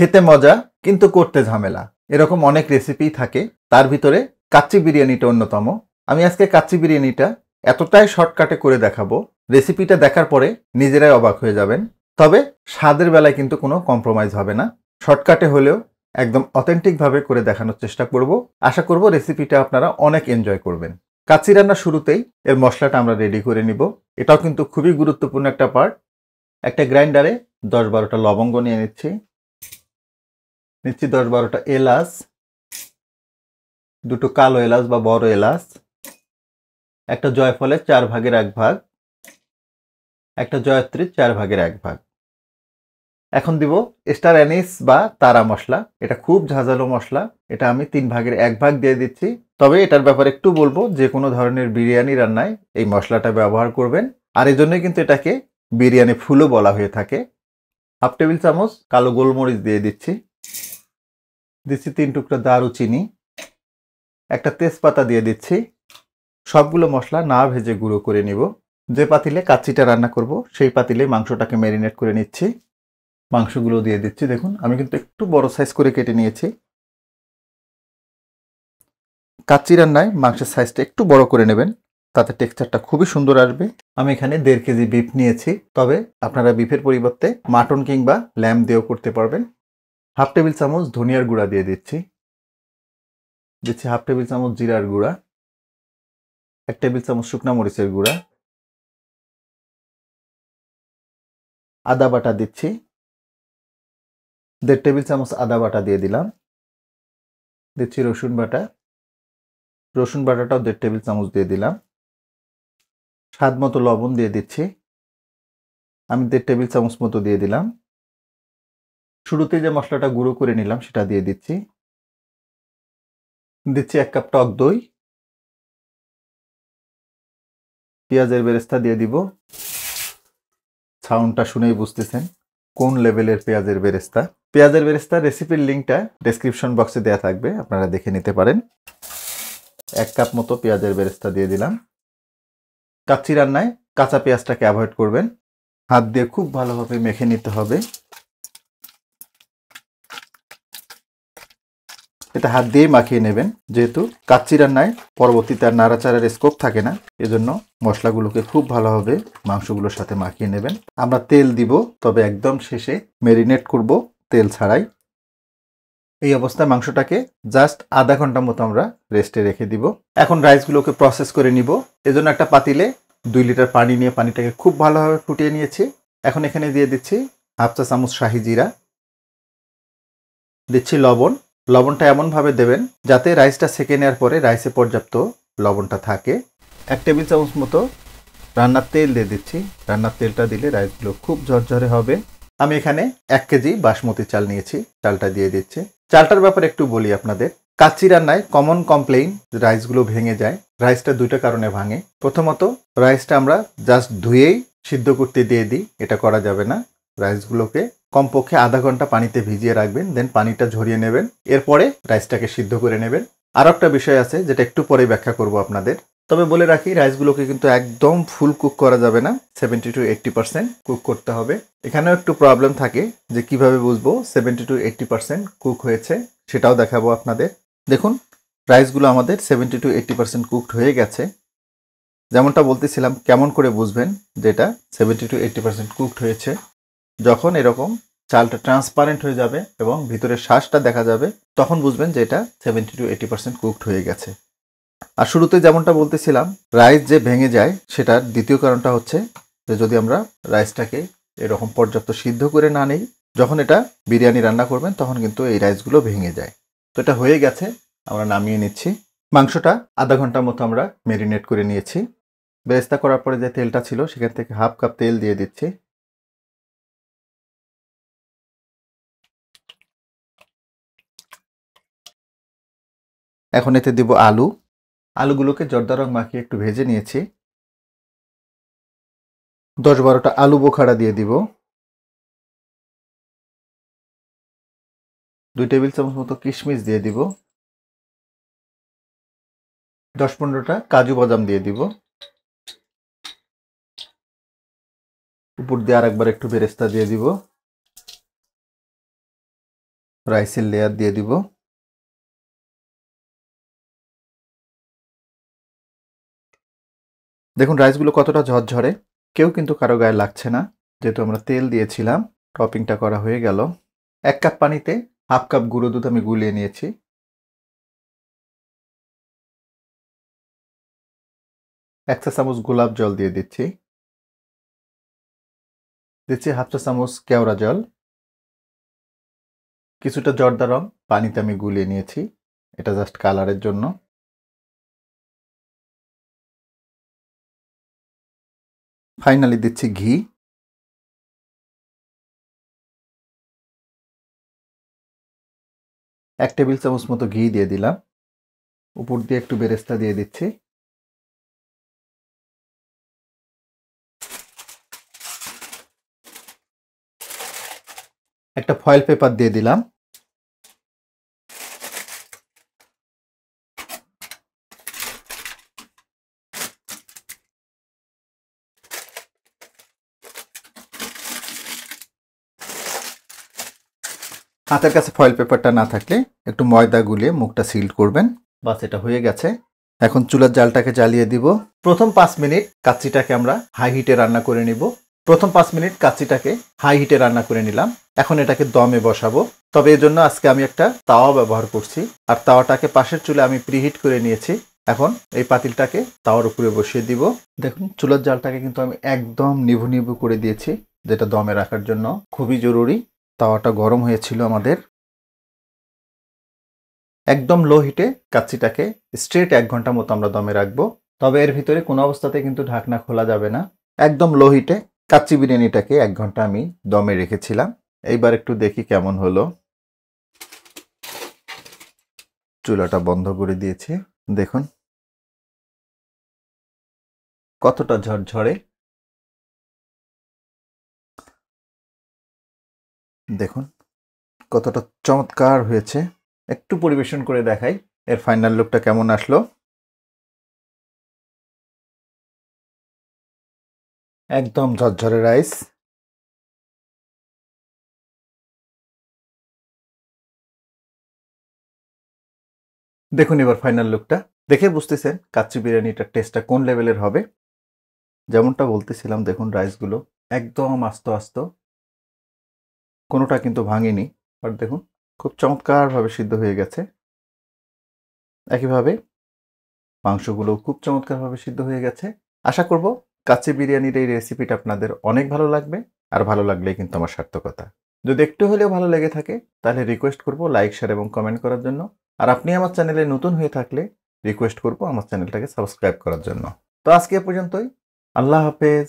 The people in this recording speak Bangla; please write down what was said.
খেতে মজা কিন্তু করতে ঝামেলা, এরকম অনেক রেসিপি থাকে। তার ভিতরে কাচ্চি বিরিয়ানিটা অন্যতম। আমি আজকে কাচ্চি বিরিয়ানিটা এতটাই শর্টকাটে করে দেখাবো, রেসিপিটা দেখার পরে নিজেরাই অবাক হয়ে যাবেন। তবে স্বাদের বেলায় কিন্তু কোনো কম্প্রোমাইজ হবে না। শর্টকাটে হলেও একদম অথেন্টিকভাবে করে দেখানোর চেষ্টা করব। আশা করব রেসিপিটা আপনারা অনেক এনজয় করবেন। কাচ্চি রান্নার শুরুতেই এর মশলাটা আমরা রেডি করে নিব। এটাও কিন্তু খুবই গুরুত্বপূর্ণ একটা পার্ট। একটা গ্রাইন্ডারে 10-12টা লবঙ্গ নিয়ে নিচ্ছি 10-12টা এলাচ, দুটো কালো এলাচ বা বড় এলাচ, একটা জয়ফলের 4 ভাগের 1 ভাগ, একটা জয়ত্রীর 4 ভাগের 1 ভাগ। এখন দিব স্টার অ্যানিস বা তারা মশলা। এটা খুব ঝাঁঝালো মশলা। এটা আমি 3 ভাগের 1 ভাগ দিয়ে দিচ্ছি। তবে এটার ব্যাপারে একটু বলবো, যে কোনো ধরনের বিরিয়ানি রান্নায় এই মশলাটা ব্যবহার করবেন। আর এই জন্যই কিন্তু এটাকে বিরিয়ানি ফুলও বলা হয়ে থাকে। হাফ টেবিল চামচ কালো গোলমরিচ দিয়ে দিচ্ছি 3 টুকরা দারুচিনি, একটা তেজপাতা দিয়ে দিচ্ছি। সবগুলো মশলা না ভেজে গুঁড়ো করে নিব। যে পাতিলে কাচ্চিটা রান্না করব সেই পাতিলে মাংসটাকে ম্যারিনেট করে নিচ্ছি। মাংসগুলো দিয়ে দিচ্ছি। দেখুন আমি কিন্তু একটু বড় সাইজ করে কেটে নিয়েছি। কাচ্চি রান্নায় মাংসের সাইজটা একটু বড় করে নেবেন, তাতে টেক্সচারটা খুবই সুন্দর আসবে। আমি এখানে 1.5 কেজি বিফ নিয়েছি, তবে আপনারা বিফের পরিবর্তে মাটন কিংবা ল্যাম্ব দিয়েও করতে পারবেন। হাফ টেবিল চামচ ধনিয়ার গুঁড়া দিয়ে দিচ্ছি হাফ টেবিল চামচ জিরার গুঁড়া, 1 টেবিল চামচ শুকনা মরিচের গুঁড়া, আদা বাটা দিচ্ছি 1.5 টেবিল চামচ আদা বাটা দিয়ে দিলাম। দিচ্ছি রসুন বাটা, রসুন বাটাটাও 1.5 টেবিল চামচ দিয়ে দিলাম। স্বাদ মতো লবণ দিয়ে দিচ্ছি, আমি 1.5 টেবিল চামচ মতো দিয়ে দিলাম। শুরুতে যে মশলাটা গুঁড়ো করে নিলাম সেটা দিয়ে দিচ্ছি 1 কাপ টক দই, পেঁয়াজের বেরেস্তা দিয়ে দিব। সাউন্ডটা শুনেই বুঝতেছেন কোন লেভেলের পেঁয়াজের বেরেস্তা। পেঁয়াজের বেরেস্তা রেসিপির লিঙ্কটা ডেসক্রিপশন বক্সে দেওয়া থাকবে, আপনারা দেখে নিতে পারেন। 1 কাপ মতো পেঁয়াজের বেরেস্তা দিয়ে দিলাম। কাচ্চি রান্নায় কাঁচা পেঁয়াজটাকে অ্যাভয়েড করবেন। হাত দিয়ে খুব ভালোভাবে মেখে নিতে হবে। এটা হাত দিয়েই মাখিয়ে নেবেন, যেহেতু কাচ্চি রান্নায় পরবর্তীতে আর নাড়াচাড়ার স্কোপ থাকে না, এজন্য মশলাগুলোকে খুব ভালোভাবে মাংসগুলোর সাথে মাখিয়ে নেবেন। আমরা তেল দিব, তবে একদম শেষে ম্যারিনেট করব তেল ছাড়াই। এই অবস্থায় মাংসটাকে জাস্ট আধা ঘন্টা মতো আমরা রেস্টে রেখে দিব। এখন রাইসগুলোকে প্রসেস করে নিব। এজন্য একটা পাতিলে 2 লিটার পানি নিয়ে পানিটাকে খুব ভালোভাবে ফুটিয়ে নিয়েছি। এখন এখানে দিয়ে দিচ্ছি হাফ চা চামচ শাহি জিরা, দিচ্ছি লবণ। লবণটা এমনভাবে দেবেন যাতে রাইসটা সেকে নেওয়ার পরে রাইসে পর্যাপ্ত লবণটা থাকে। 1 টেবিল চামচ মতো রান্নার তেল দিয়ে দিচ্ছি। রান্নার তেলটা দিলে রাইসগুলো খুব ঝরঝরে হবে। আমি এখানে 1 কেজি বাসমতি চাল নিয়েছি, চালটা দিয়ে দিচ্ছি। চালটার ব্যাপারে একটু বলি আপনাদের। কাচ্চি রান্নায় কমন কমপ্লেইন রাইসগুলো ভেঙে যায়। রাইসটা 2টা কারণে ভাঙে। প্রথমত, রাইসটা আমরা জাস্ট ধুয়েই সিদ্ধ করতে দিয়ে দিই, এটা করা যাবে না। রাইসগুলোকে কমপক্ষে আধা ঘন্টা পানিতে ভিজিয়ে রাখবেন, দেন পানিটা ঝরিয়ে নেবেন, এরপরে রাইসটাকে সিদ্ধ করে নেবেন। আরও একটা বিষয় আছে যেটা একটু পরে ব্যাখ্যা করব আপনাদের। তবে বলে রাখি, রাইসগুলোকে কিন্তু একদম ফুল কুক করা যাবে না, 70 to 80% কুক করতে হবে। এখানেও একটু প্রবলেম থাকে যে কিভাবে বুঝবো 70 to 80% কুক হয়েছে, সেটাও দেখাবো আপনাদের। দেখুন রাইসগুলো আমাদের 70 to 80% কুকড হয়ে গেছে। যেমনটা বলতেছিলাম, কেমন করে বুঝবেন যেটা 70 to 80% কুকড হয়েছে? যখন এরকম চালটা ট্রান্সপারেন্ট হয়ে যাবে এবং ভিতরের শ্বাসটা দেখা যাবে, তখন বুঝবেন যে এটা 70 to 80% কুকড হয়ে গেছে। আর শুরুতে যেমনটা বলতেছিলাম, রাইস যে ভেঙে যায় সেটার দ্বিতীয় কারণটা হচ্ছে যে যদি আমরা রাইসটাকে এরকম পর্যাপ্ত সিদ্ধ করে না নিই, যখন এটা বিরিয়ানি রান্না করবেন তখন কিন্তু এই রাইসগুলো ভেঙে যায়। তো এটা হয়ে গেছে, আমরা নামিয়ে নিচ্ছি। মাংসটা আধা ঘন্টার মতো আমরা ম্যারিনেট করে নিয়েছি। বেরেস্তা করার পরে যে তেলটা ছিল সেখান থেকে হাফ কাপ তেল দিয়ে দিচ্ছি। এখন এতে দিব আলু। আলুগুলোকে জর্দা রং মাখিয়ে একটু ভেজে নিয়েছি। 10-12টা আলু বোখারা দিয়ে দিব। 2 টেবিল চামচ মতো কিশমিশ দিয়ে দিব। 10-15টা কাজু বাদাম দিয়ে দিব। উপর দিয়ে আরেকবার একটু বেরেস্তা দিয়ে দিব। রাইসের লেয়ার দিয়ে দিব। দেখুন রাইসগুলো কতটা ঝরঝরে, কেউ কিন্তু কারো গায়ে লাগছে না, যেহেতু আমরা তেল দিয়েছিলাম। টপিংটা করা হয়ে গেল। 1 কাপ পানিতে হাফ কাপ গুঁড়ো দুধ আমি গুলিয়ে নিয়েছি। এক চা চামচ গোলাপ জল দিয়ে দিচ্ছি। দিচ্ছি হাফ চা চামচ কেওড়া জল। কিছুটা জর্দা রং পানিতে আমি গুলিয়ে নিয়েছি, এটা জাস্ট কালারের জন্য। ফাইনালি দিচ্ছি ঘি। এক টেবিল চামচ মতো ঘি দিয়ে দিলাম। উপর দিয়ে একটু বেরেস্তা দিয়ে দিচ্ছি। একটা ফয়েল পেপার দিয়ে দিলাম। হাতের কাছে ফয়েল পেপারটা না থাকলে একটু ময়দা গুলিয়ে মুখটা সিল করবেন। বাস, এটা হয়ে গেছে। এখন চুলার জালটাকে জ্বালিয়ে দিব। প্রথম 5 মিনিট কাচ্চিটাকে আমরা হাই হিটে রান্না করে নিব। প্রথম 5 মিনিট কাচ্চিটাকে হাই হিটে রান্না করে নিলাম। এখন এটাকে দমে বসাবো। তবে এর জন্য আজকে আমি একটা তাওয়া ব্যবহার করছি, আর তাওয়াটাকে পাশের চুলে আমি প্রিহিট করে নিয়েছি। এখন এই পাতিলটাকে তাওয়ার উপরে বসিয়ে দিব। দেখুন চুলার জালটাকে কিন্তু আমি একদম নিভু নিভু করে দিয়েছি, যেটা দমে রাখার জন্য খুবই জরুরি। তাওয়াটা গরম হয়েছিল আমাদের। একদম লো হিটে কাচ্চিটাকে স্ট্রেট 1 ঘন্টা মতো আমরা দমে রাখবো। তবে এর ভিতরে কোনো অবস্থাতে কিন্তু ঢাকনা খোলা যাবে না। একদম লো হিটে কাচ্চি বিরিয়ানিটাকে 1 ঘন্টা আমি দমে রেখেছিলাম। এইবার একটু দেখি কেমন হলো। চুলাটা বন্ধ করে দিয়েছি। দেখুন কতটা ঝরঝরে। দেখুন কতটা চমৎকার হয়েছে। একটু পরিবেশন করে দেখাই এর ফাইনাল লুকটা কেমন আসলো। একদম ঝরঝরে রাইস। দেখুন এবার ফাইনাল লুকটা দেখে বুঝতেছেন কাচ্চি বিরিয়ানিটার টেস্টটা কোন লেভেলের হবে। যেমনটা বলতেছিলাম, দেখুন রাইসগুলো একদম আস্ত আস্ত, কোনোটা কিন্তু ভাঙেনি। আর দেখুন খুব চমৎকারভাবে সিদ্ধ হয়ে গেছে। একইভাবে মাংসগুলো খুব চমৎকারভাবে সিদ্ধ হয়ে গেছে। আশা করব কাচ্চি বিরিয়ানির এই রেসিপিটা আপনাদের অনেক ভালো লাগবে। আর ভালো লাগলেই কিন্তু আমার সার্থকতা। যদি একটু হলেও ভালো লেগে থাকে তাহলে রিকোয়েস্ট করব লাইক, শেয়ার এবং কমেন্ট করার জন্য। আর আপনি আমার চ্যানেলে নতুন হয়ে থাকলে রিকোয়েস্ট করব আমার চ্যানেলটাকে সাবস্ক্রাইব করার জন্য। তো আজকে এ পর্যন্তই। আল্লাহ হাফেজ।